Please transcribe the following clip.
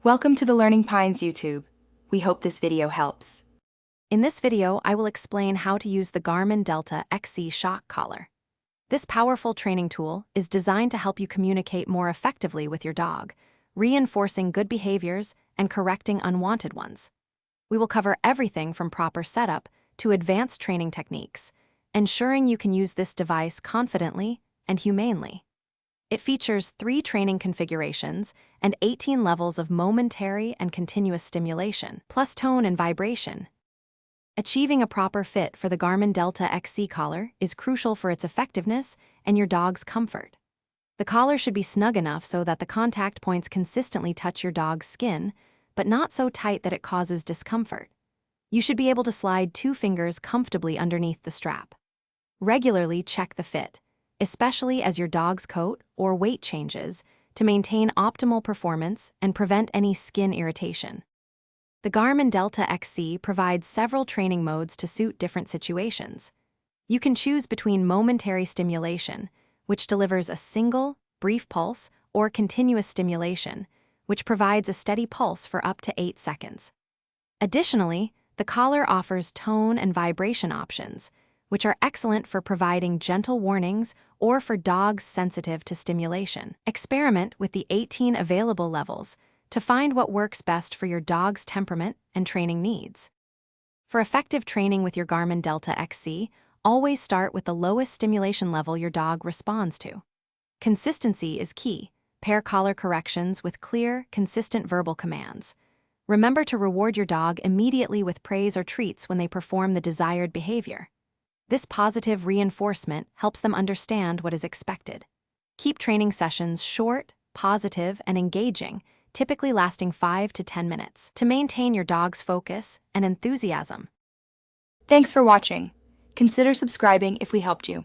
Welcome to the Learning Pines YouTube. We hope this video helps. In this video, I will explain how to use the Garmin Delta XC shock collar. This powerful training tool is designed to help you communicate more effectively with your dog, reinforcing good behaviors and correcting unwanted ones. We will cover everything from proper setup to advanced training techniques, ensuring you can use this device confidently and humanely. It features 3 training configurations and 18 levels of momentary and continuous stimulation, plus tone and vibration. Achieving a proper fit for the Garmin Delta XC collar is crucial for its effectiveness and your dog's comfort. The collar should be snug enough so that the contact points consistently touch your dog's skin, but not so tight that it causes discomfort. You should be able to slide 2 fingers comfortably underneath the strap. Regularly check the fit, especially as your dog's coat or weight changes, to maintain optimal performance and prevent any skin irritation. The Garmin Delta XC provides several training modes to suit different situations. You can choose between momentary stimulation, which delivers a single, brief pulse, or continuous stimulation, which provides a steady pulse for up to 8 seconds. Additionally, the collar offers tone and vibration options, which are excellent for providing gentle warnings or for dogs sensitive to stimulation. Experiment with the 18 available levels to find what works best for your dog's temperament and training needs. For effective training with your Garmin Delta XC, always start with the lowest stimulation level your dog responds to. Consistency is key. Pair collar corrections with clear, consistent verbal commands. Remember to reward your dog immediately with praise or treats when they perform the desired behavior. This positive reinforcement helps them understand what is expected. Keep training sessions short, positive, and engaging, typically lasting 5 to 10 minutes, to maintain your dog's focus and enthusiasm. Thanks for watching. Consider subscribing if we helped you.